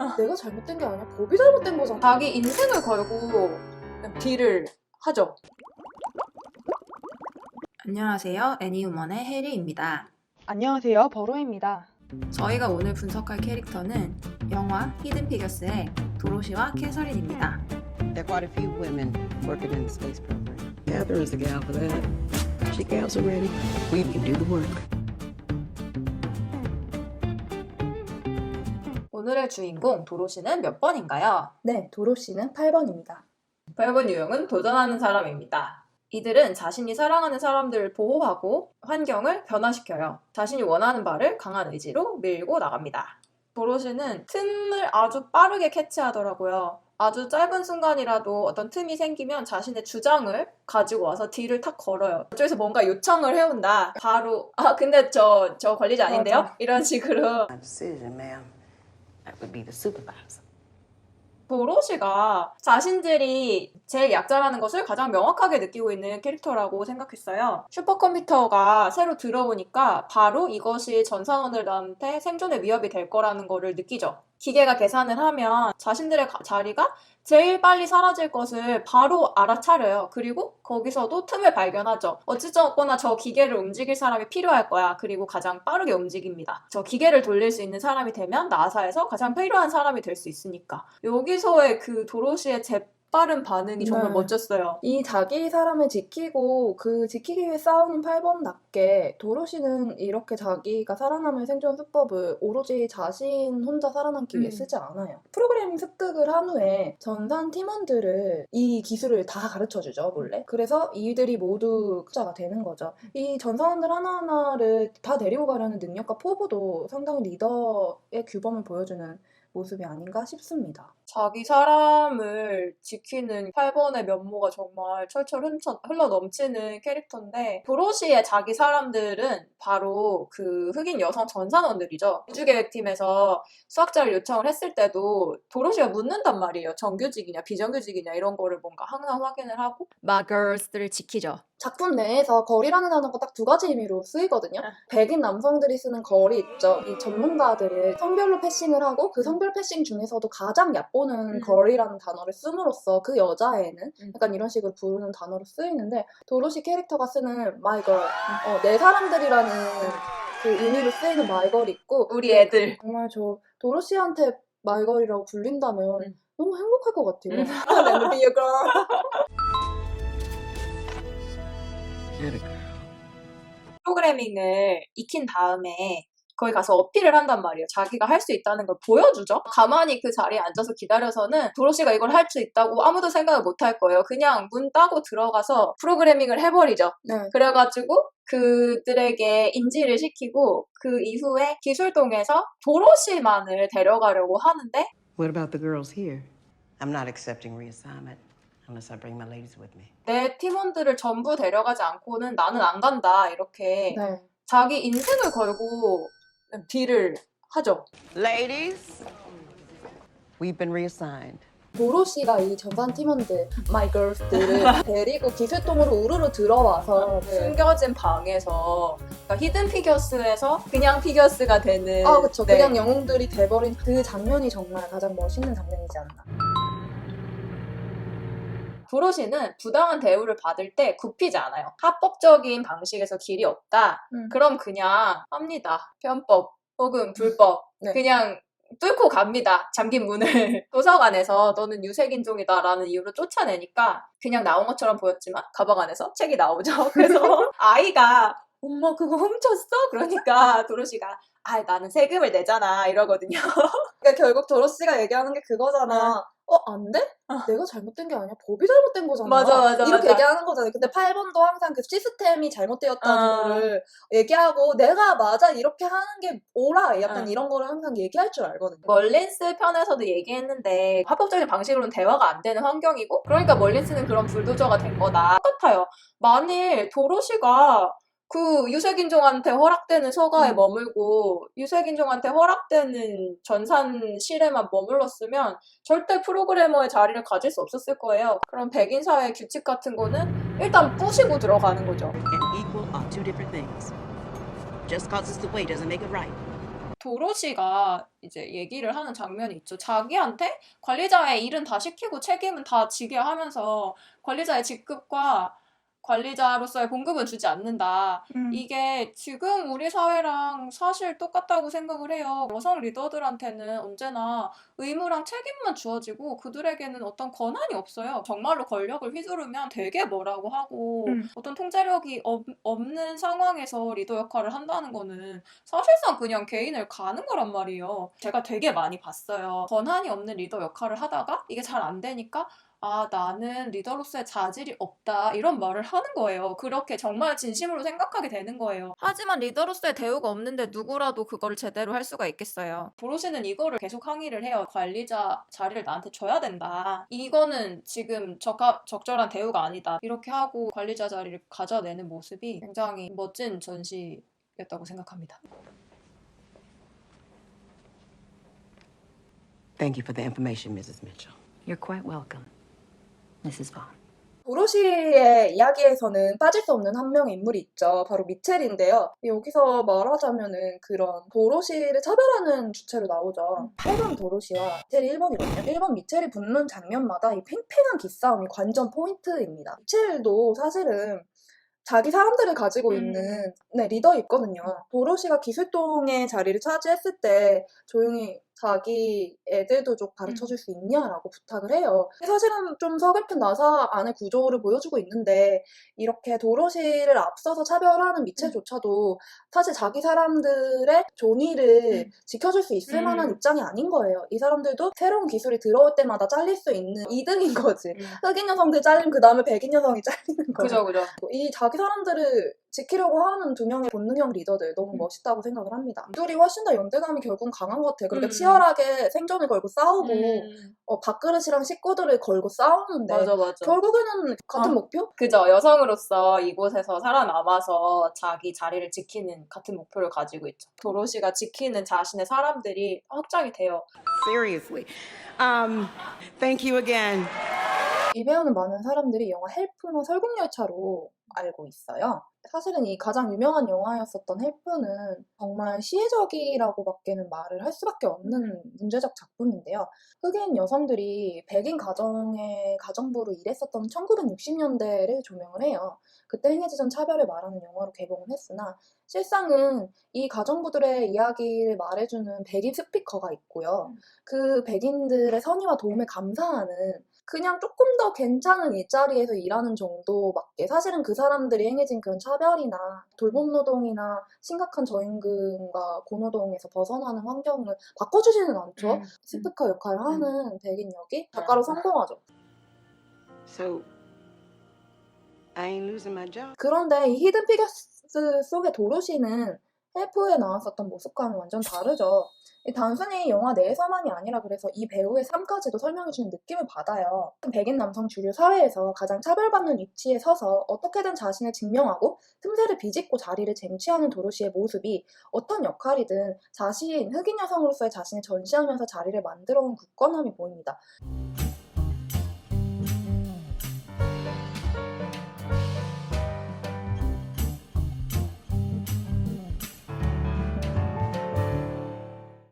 내가 잘못된 게 아니야. 법이 잘못된 거잖아. 자기 인생을 걸고 그냥 딜을 하죠. 안녕하세요. 애니우먼의 해리입니다. 안녕하세요. 버로입니다. 저희가 오늘 분석할 캐릭터는 영화 히든 피겨스의 도로시와 캐서린입니다. There are quite a few women working in the space program. Catherine's the gal for that. She gals are ready. We can do the work. 오늘의 주인공 도로시는 몇 번인가요? 네, 도로시는 8번입니다. 8번 유형은 도전하는 사람입니다. 이들은 자신이 사랑하는 사람들을 보호하고 환경을 변화시켜요. 자신이 원하는 바를 강한 의지로 밀고 나갑니다. 도로시는 틈을 아주 빠르게 캐치하더라고요. 아주 짧은 순간이라도 어떤 틈이 생기면 자신의 주장을 가지고 와서 딜을 탁 걸어요. 저쪽에서 뭔가 요청을 해온다. 바로 근데 저 관리자 아닌데요? 맞아. 이런 식으로. My decision, ma'am. That would be the supervisor. 도로시가 자신들이 제일 약자라는 것을 가장 명확하게 느끼고 있는 캐릭터라고 생각했어요. 슈퍼컴퓨터가 새로 들어오니까 바로 이것이 전사원들한테 생존의 위협이 될 거라는 거를 느끼죠. 기계가 계산을 하면 자신들의 자리가 제일 빨리 사라질 것을 바로 알아차려요. 그리고 거기서도 틈을 발견하죠. 어찌됐거나 저 기계를 움직일 사람이 필요할 거야. 그리고 가장 빠르게 움직입니다. 저 기계를 돌릴 수 있는 사람이 되면 나사에서 가장 필요한 사람이 될 수 있으니까. 여기서의 그 도로시의 재빠른 반응이 정말 네. 멋졌어요. 이 자기 사람을 지키고 그 지키기 위해 싸우는 8번답게 도로시는 이렇게 자기가 살아남을 생존 수법을 오로지 자신 혼자 살아남기 위해 쓰지 않아요. 프로그래밍 습득을 한 후에 전산 팀원들을 이 기술을 다 가르쳐주죠, 몰래. 그래서 이들이 모두 자가 되는 거죠. 이 전사원들 하나하나를 다 데리고 가려는 능력과 포부도 상당히 리더의 규범을 보여주는 모습이 아닌가 싶습니다. 자기 사람을 지키는 8번의 면모가 정말 철철 흘러 넘치는 캐릭터인데 도로시의 자기 사람들은 바로 그 흑인 여성 전산원들이죠. 우주계획팀에서 수학자를 요청을 했을 때도 도로시가 묻는단 말이에요. 정규직이냐 비정규직이냐 이런 거를 뭔가 항상 확인을 하고 마걸스들을 지키죠. 작품 내에서 거리라는 단어가 딱 두 가지 의미로 쓰이거든요. 백인 남성들이 쓰는 거리 있죠. 이 전문가들을 성별로 패싱을 하고 그 성별 패싱 중에서도 가장 얕보는 거리라는 단어를 씀으로써 그 여자애는 약간 이런 식으로 부르는 단어로 쓰이는데 도로시 캐릭터가 쓰는 my girl, 내 사람들이라는 그 의미로 쓰이는 my girl이 있고 우리 애들. 정말 저 도로시한테 my girl이라고 불린다면 너무 행복할 것 같아요. Let me be your girl. Get a girl. 프로그래밍을 익힌 다음에 거기 가서 어필을 한단 말이에요. 자기가 할 수 있다는 걸 보여주죠. 가만히 그 자리에 앉아서 기다려서는 도로시가 이걸 할 수 있다고 아무도 생각을 못 할 거예요. 그냥 문 따고 들어가서 프로그래밍을 해버리죠. 네. 그래가지고 그들에게 인지를 시키고 그 이후에 기술동에서 도로시만을 데려가려고 하는데 What about the girls here? I'm not accepting reassignment unless I bring my ladies with me. 내 팀원들을 전부 데려가지 않고는 나는 안 간다 이렇게 네. 자기 인생을 걸고 딜을 하죠. Ladies, we've been reassigned. 도로시가 이 전산 팀원들, my girls들을 데리고 기술동으로 우르르 들어와서 숨겨진 방에서 그러니까 히든 피겨스에서 그냥 피겨스가 되는 그쵸. 네. 그냥 영웅들이 돼버린 그 장면이 정말 가장 멋있는 장면이지 않나. 도로시는 부당한 대우를 받을 때 굽히지 않아요. 합법적인 방식에서 길이 없다. 그럼 그냥 합니다. 편법 혹은 불법. 네. 그냥 뚫고 갑니다. 잠긴 문을. 도서관에서 너는 유색인종이다라는 이유로 쫓아내니까 그냥 나온 것처럼 보였지만 가방 안에서 책이 나오죠. 그래서 아이가 엄마 그거 훔쳤어? 그러니까 도로시가 나는 세금을 내잖아 이러거든요. 그러니까 결국 도로시가 얘기하는 게 그거잖아. 안 돼? 내가 잘못된 게 아니야. 법이 잘못된 거잖아. 맞아. 이렇게 얘기하는 거잖아요. 근데 8번도 항상 그 시스템이 잘못되었다는 거를 얘기하고 내가 맞아 이렇게 하는 게 옳아. 약간 이런 거를 항상 얘기할 줄 알거든요. 멀린스 편에서도 얘기했는데 합법적인 방식으로는 대화가 안 되는 환경이고 그러니까 멀린스는 그런 불도저가 된 거다. 똑같아요. 만일 도로시가 그 유색인종한테 허락되는 서가에 머물고 유색인종한테 허락되는 전산실에만 머물렀으면 절대 프로그래머의 자리를 가질 수 없었을 거예요. 그럼 백인 사회의 규칙 같은 거는 일단 부시고 들어가는 거죠. And equal are two different things. Just cause it's the way doesn't make it right. 도로시가 이제 얘기를 하는 장면이 있죠. 자기한테 관리자의 일은 다 시키고 책임은 다 지게 하면서 관리자의 직급과 관리자로서의 봉급은 주지 않는다. 이게 지금 우리 사회랑 사실 똑같다고 생각을 해요. 여성 리더들한테는 언제나 의무랑 책임만 주어지고 그들에게는 어떤 권한이 없어요. 정말로 권력을 휘두르면 되게 뭐라고 하고 어떤 통제력이 없는 상황에서 리더 역할을 한다는 거는 사실상 그냥 개인을 가는 거란 말이에요. 제가 되게 많이 봤어요. 권한이 없는 리더 역할을 하다가 이게 잘 안 되니까 아, 나는 리더로서의 자질이 없다. 이런 말을 하는 거예요. 그렇게 정말 진심으로 생각하게 되는 거예요. 하지만 리더로서의 대우가 없는데 누구라도 그걸 제대로 할 수가 있겠어요. 도로시는 이거를 계속 항의를 해요. 관리자 자리를 나한테 줘야 된다. 이거는 지금 적절한 대우가 아니다. 이렇게 하고 관리자 자리를 가져내는 모습이 굉장히 멋진 전시였다고 생각합니다. Thank you for the information, Mrs. Mitchell. You're quite welcome, Mrs. Vaughn. 도로시의 이야기에서는 빠질 수 없는 한 명의 인물이 있죠. 바로 미첼인데요. 여기서 말하자면은 그런 도로시를 차별하는 주체로 나오죠. 8번 도로시와 미첼이 1번이거든요. 1번 미첼이 붙는 장면마다 이 팽팽한 기싸움이 관전 포인트입니다. 미첼도 사실은 자기 사람들을 가지고 있는 리더 있거든요. 도로시가 기술동의 자리를 차지했을 때 조용히 자기 애들도 좀 가르쳐줄 수 있냐라고 부탁을 해요. 사실은 좀 서글픈 나사 안의 구조를 보여주고 있는데 이렇게 도로시를 앞서서 차별하는 미첼조차도 사실 자기 사람들의 존의를 지켜줄 수 있을 만한 입장이 아닌 거예요. 이 사람들도 새로운 기술이 들어올 때마다 잘릴 수 있는 이득인 거지. 흑인 여성들 잘리면 그 다음에 백인 여성이 잘리는 거예요. 그죠. 이 자기 사람들을 지키려고 하는 두 명의 본능형 리더들 너무 멋있다고 생각을 합니다. 둘이 훨씬 더 연대감이 결국은 강한 것 같아요. 그렇게 치열하게 생존을 걸고 싸우고 밥그릇이랑 식구들을 걸고 싸우는데 맞아. 결국에는 같은 목표? 그죠. 여성으로서 이곳에서 살아남아서 자기 자리를 지키는 같은 목표를 가지고 있죠. 도로시가 지키는 자신의 사람들이 확장이 돼요. Seriously. Thank you again. 이 배우는 많은 사람들이 영화 헬프나 설국열차로 알고 있어요. 사실은 이 가장 유명한 영화였었던 헬프는 정말 시혜적이라고밖에는 말을 할 수밖에 없는 문제적 작품인데요. 흑인 여성들이 백인 가정의 가정부로 일했었던 1960년대를 조명을 해요. 그때 행해지던 차별을 말하는 영화로 개봉을 했으나 실상은 이 가정부들의 이야기를 말해주는 백인 스피커가 있고요. 그 백인들의 선의와 도움에 감사하는 그냥 조금 더 괜찮은 일자리에서 일하는 정도밖에 사실은 그 사람들이 행해진 그런 차별이나 돌봄 노동이나 심각한 저임금과 고노동에서 벗어나는 환경을 바꿔주지는 않죠. 스피커 역할을 하는 백인 역이 작가로 성공하죠. So, I ain't losing my job. 그런데 이 히든 피겨스 속의 도로시는 헬프에 나왔었던 모습과는 완전 다르죠. 단순히 영화 내에서만이 아니라 그래서 이 배우의 삶까지도 설명해주는 느낌을 받아요. 백인 남성 주류 사회에서 가장 차별받는 위치에 서서 어떻게든 자신을 증명하고 틈새를 비집고 자리를 쟁취하는 도로시의 모습이 어떤 역할이든 흑인 여성으로서의 자신을 전시하면서 자리를 만들어온 굳건함이 보입니다.